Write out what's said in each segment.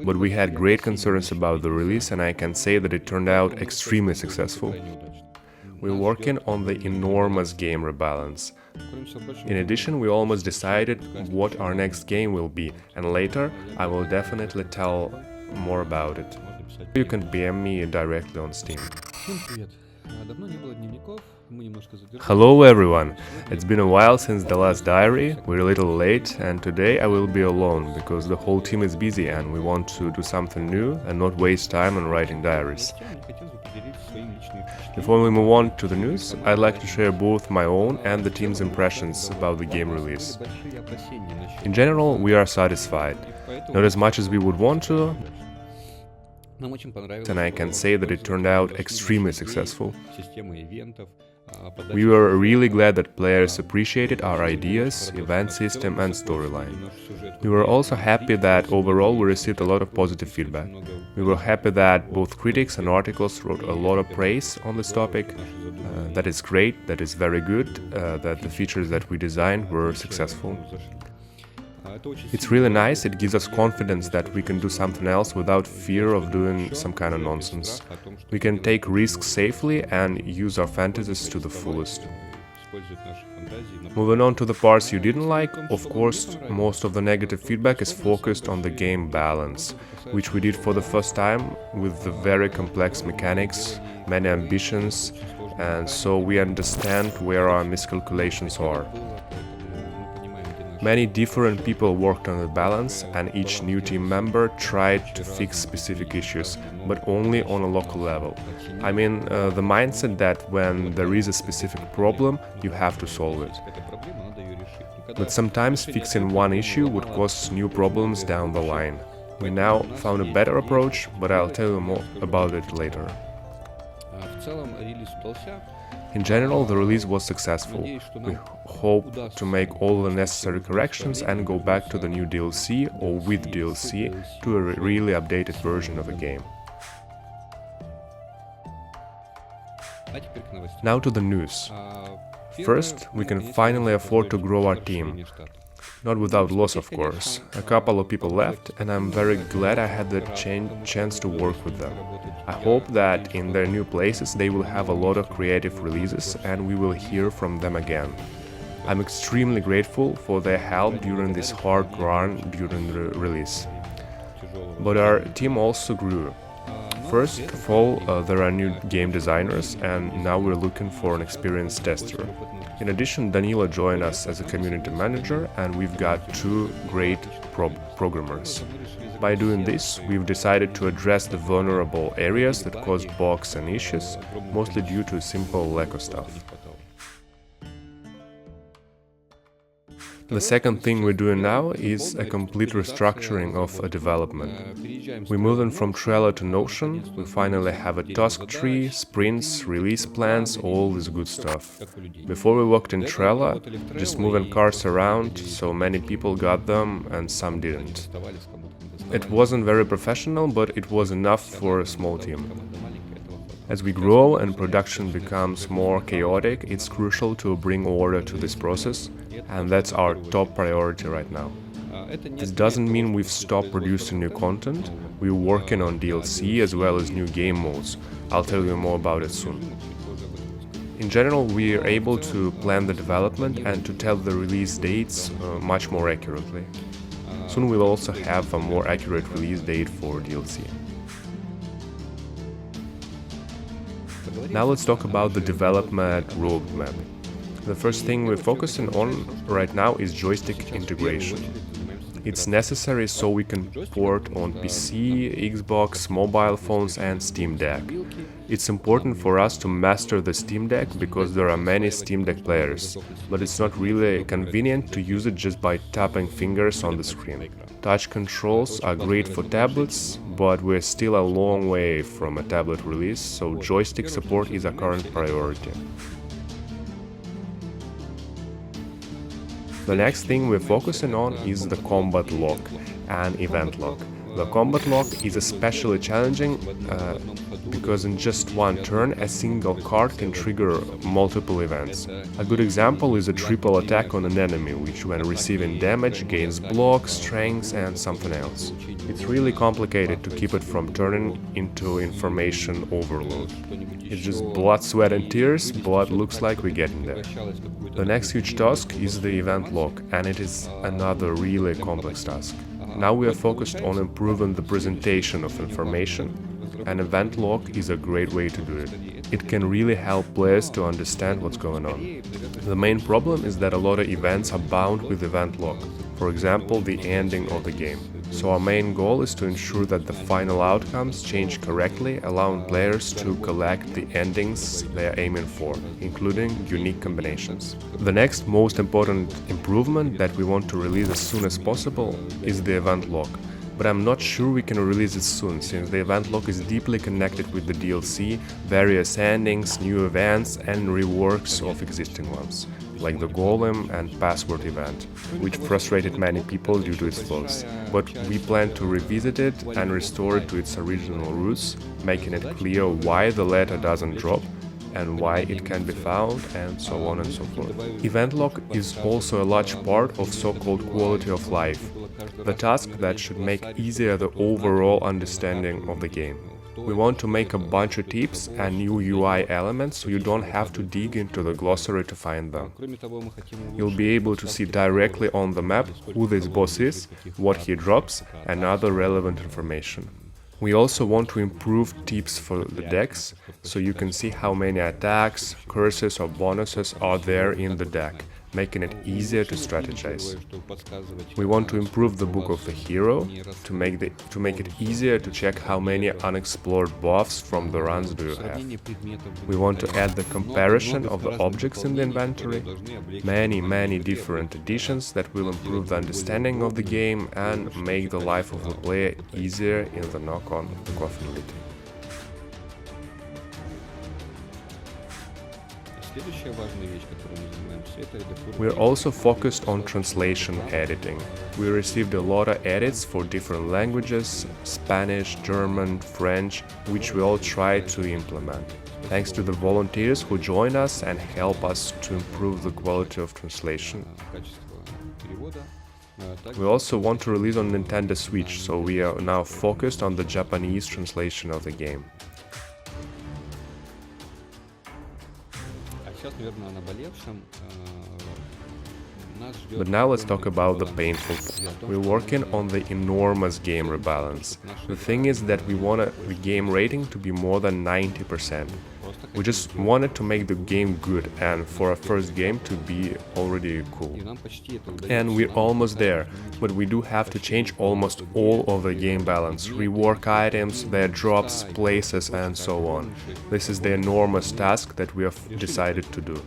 But we had great concerns about the release, and I can say that it turned out extremely successful. We're working on the enormous game Rebalance. In addition, we almost decided what our next game will be, and later I will definitely tell more about it. You can PM me directly on Steam. Hello everyone! It's been a while since the last diary, we're a little late, and today I will be alone because the whole team is busy and we want to do something new and not waste time on writing diaries. Before we move on to the news, I'd like to share both my own and the team's impressions about the game release. In general, we are satisfied, not as much as we would want to, and I can say that it turned out extremely successful. We were really glad that players appreciated our ideas, event system and storyline. We were also happy that overall we received a lot of positive feedback. We were happy that both critics and articles wrote a lot of praise on this topic. That is great, that is very good, that the features that we designed were successful. It's really nice, it gives us confidence that we can do something else without fear of doing some kind of nonsense. We can take risks safely and use our fantasies to the fullest. Moving on to the parts you didn't like, of course, most of the negative feedback is focused on the game balance, which we did for the first time with the very complex mechanics, many ambitions, and so we understand where our miscalculations are. Many different people worked on the balance, and each new team member tried to fix specific issues, but only on a local level. I mean, the mindset that when there is a specific problem, you have to solve it. But sometimes fixing one issue would cause new problems down the line. We now found a better approach, but I'll tell you more about it later. In general, the release was successful. We hope to make all the necessary corrections and go back to the new DLC or with DLC to a really updated version of the game. Now to the news. First, we can finally afford to grow our team. Not without loss, of course. A couple of people left, and I'm very glad I had the chance to work with them. I hope that in their new places they will have a lot of creative releases and we will hear from them again. I'm extremely grateful for their help during this hard run during the release. But our team also grew. First of all, there are new game designers, and now we're looking for an experienced tester. In addition, Danila joined us as a community manager, and we've got two great programmers. By doing this, we've decided to address the vulnerable areas that cause bugs and issues, mostly due to a simple lack of stuff. The second thing we're doing now is a complete restructuring of a development. We're moving from Trello to Notion, we finally have a task tree, sprints, release plans, all this good stuff. Before we worked in Trello, just moving cards around, so many people got them and some didn't. It wasn't very professional, but it was enough for a small team. As we grow and production becomes more chaotic, it's crucial to bring order to this process, and that's our top priority right now. This doesn't mean we've stopped producing new content, we're working on DLC as well as new game modes. I'll tell you more about it soon. In general, we are able to plan the development and to tell the release dates much more accurately. Soon we'll also have a more accurate release date for DLC. Now let's talk about the development roadmap. The first thing we're focusing on right now is joystick integration. It's necessary so we can port on PC, Xbox, mobile phones and Steam Deck. It's important for us to master the Steam Deck because there are many Steam Deck players, but it's not really convenient to use it just by tapping fingers on the screen. Touch controls are great for tablets, but we're still a long way from a tablet release, so joystick support is our current priority. The next thing we're focusing on is the combat log and event log. The combat log is especially challenging because in just one turn a single card can trigger multiple events. A good example is a triple attack on an enemy, which when receiving damage gains block, strength and something else. It's really complicated to keep it from turning into information overload. It's just blood, sweat and tears, but looks like we're getting there. The next huge task is the event log, and it is another really complex task. Now we are focused on improving the presentation of information. An event log is a great way to do it. It can really help players to understand what's going on. The main problem is that a lot of events are bound with event log, for example, the ending of the game. So our main goal is to ensure that the final outcomes change correctly, allowing players to collect the endings they are aiming for, including unique combinations. The next most important improvement that we want to release as soon as possible is the event log. But I'm not sure we can release it soon, since the event log is deeply connected with the DLC, various endings, new events and reworks of existing ones, like the Golem and Password event, which frustrated many people due to its flaws. But we plan to revisit it and restore it to its original roots, making it clear why the letter doesn't drop and why it can be found, and so on and so forth. Event log is also a large part of so-called quality of life, the task that should make easier the overall understanding of the game. We want to make a bunch of tips and new UI elements so you don't have to dig into the glossary to find them. You'll be able to see directly on the map who this boss is, what he drops, and other relevant information. We also want to improve tips for the decks, so you can see how many attacks, curses or bonuses are there in the deck, making it easier to strategize. We want to improve the book of the hero, to make it easier to check how many unexplored buffs from the runs do you have. We want to add the comparison of the objects in the inventory, many different additions that will improve the understanding of the game and make the life of the player easier in the knock-on of the Coffin Lid. We're also focused on translation editing. We received a lot of edits for different languages, Spanish, German, French, which we all try to implement. Thanks to the volunteers who join us and help us to improve the quality of translation. We also want to release on Nintendo Switch, so we are now focused on the Japanese translation of the game. But now let's talk about the painful part. We're working on the enormous game rebalance. The thing is that we want the game rating to be more than 90%. We just wanted to make the game good and for a first game to be already cool. And we're almost there, but we do have to change almost all of the game balance, rework items, their drops, places and so on. This is the enormous task that we have decided to do.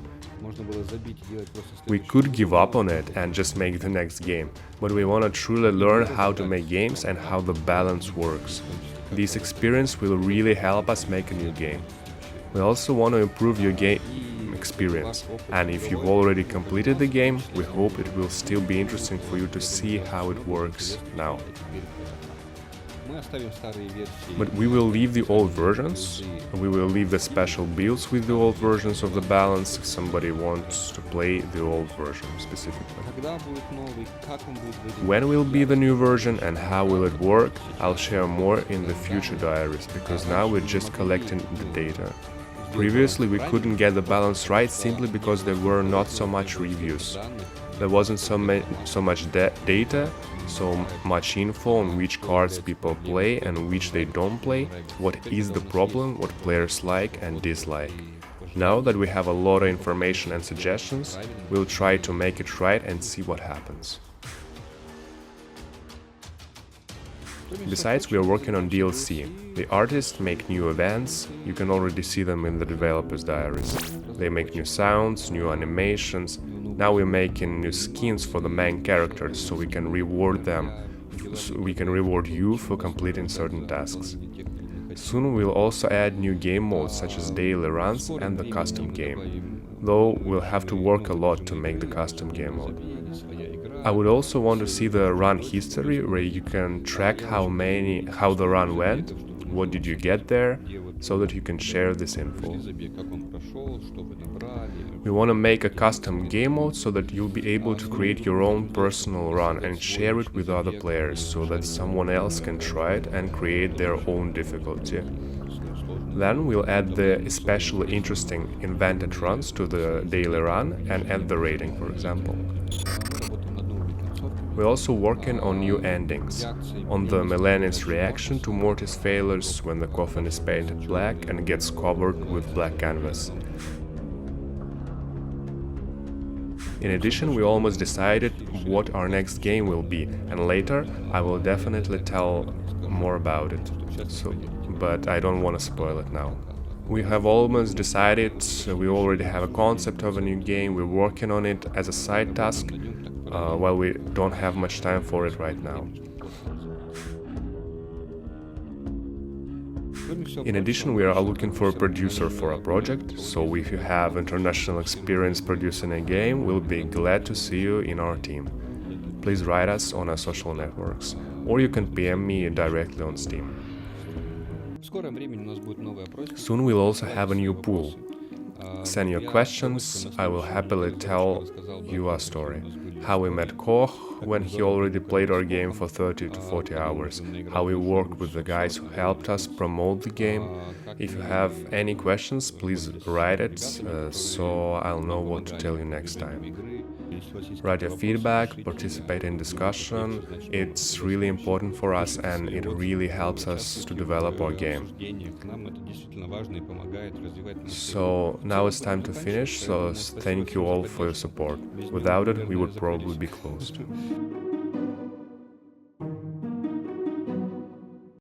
We could give up on it and just make the next game, but we want to truly learn how to make games and how the balance works. This experience will really help us make a new game. We also want to improve your game experience, and if you've already completed the game, we hope it will still be interesting for you to see how it works now. But we will leave the old versions, we will leave the special builds with the old versions of the balance if somebody wants to play the old version specifically. When will be the new version and how will it work, I'll share more in the future diaries, because now we're just collecting the data. Previously we couldn't get the balance right simply because there were not so much reviews. There wasn't so much data, so much info on which cards people play and which they don't play, what is the problem, what players like and dislike. Now that we have a lot of information and suggestions, we'll try to make it right and see what happens. Besides, we are working on DLC. The artists make new events, you can already see them in the developers' diaries. They make new sounds, new animations. Now we're making new skins for the main characters, so we can reward them. We can reward you for completing certain tasks. Soon we'll also add new game modes such as daily runs and the custom game, though we'll have to work a lot to make the custom game mode. I would also want to see the run history, where you can track how the run went, what did you get there, so that you can share this info. We want to make a custom game mode so that you'll be able to create your own personal run and share it with other players, so that someone else can try it and create their own difficulty. Then we'll add the especially interesting invented runs to the daily run and add the rating, for example. We're also working on new endings, on the Melanie's reaction to Morty's failures when the coffin is painted black and gets covered with black canvas. In addition, we almost decided what our next game will be, and later I will definitely tell more about it, but I don't want to spoil it now. We have almost decided, we already have a concept of a new game, we're working on it as a side task, while we don't have much time for it right now. In addition, we are looking for a producer for a project, so if you have international experience producing a game, we'll be glad to see you in our team. Please write us on our social networks, or you can PM me directly on Steam. Soon we'll also have a new pool. Send your questions, I will happily tell you a story. How we met Koch when he already played our game for 30 to 40 hours, how we worked with the guys who helped us promote the game. If you have any questions, please write it, so I'll know what to tell you next time. Write your feedback, participate in discussion, it's really important for us and it really helps us to develop our game. So now it's time to finish, so thank you all for your support. Without it, we would probably be closed.